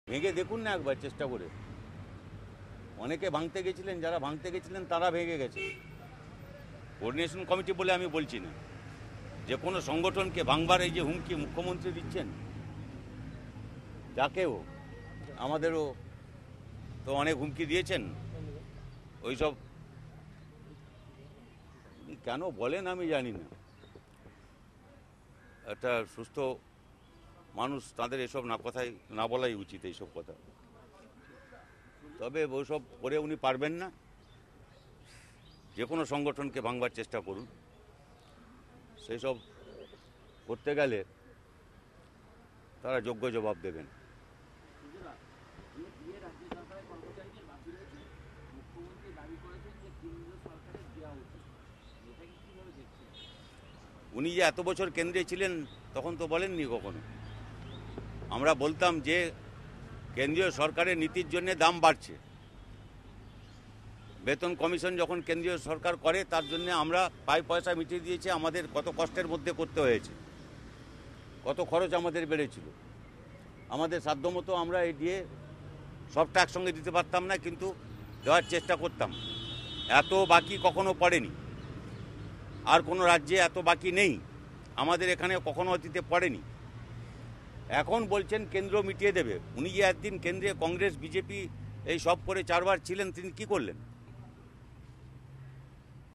ভেঙে দেখুন না একবার চেষ্টা করে। অনেকে ভাঙতে গেছিলেন, যারা ভাঙতে গেছিলেন তারা ভেঙে গেছে। কোঅর্ডিনেশন কমিটি বলে আমি বলছি না, যে কোনো সংগঠনকে ভাঙবার এই যে হুমকি মুখ্যমন্ত্রী দিচ্ছেন, যাকেও আমাদেরও তো অনেক হুমকি দিয়েছেন। ওইসব কেন বলেন আমি জানি না। একটা সুস্থ মানুষ, তাদের এসব কথাই না বলাই উচিত এইসব কথা। তবে ওইসব করে উনি পারবেন না। যে কোনো সংগঠনকে ভাঙবার চেষ্টা করুন, সেই সব করতে গেলে তারা যোগ্য জবাব দেবেন। উনি যে এত বছর কেন্দ্রে ছিলেন তখন তো বলেননি কখনো। আমরা বলতাম যে কেন্দ্রীয় সরকারের নীতির জন্য দাম বাড়ছে। বেতন কমিশন যখন কেন্দ্রীয় সরকার করে, তার জন্য আমরা পয়সা মিটিয়ে দিয়েছি। আমাদের কত কষ্টের মধ্যে করতে হয়েছে, কত খরচ আমাদের বেড়েছিল। আমাদের সাধ্যমতো আমরা এই দিয়ে সবটা একসঙ্গে দিতে পারতাম না, কিন্তু দেওয়ার চেষ্টা করতাম। এত বাকি কখনো পড়েনি, আর কোনো রাজ্যে এত বাকি নেই। আমাদের এখানে কখনো অতীতে পড়েনি। এখন বলছেন কেন্দ্র মিটিয়ে দেবে। উনি যে একদিন কেন্দ্রে কংগ্রেস বিজেপি এই সব করে 4 বার ছিলেন, তিনি কি করলেন?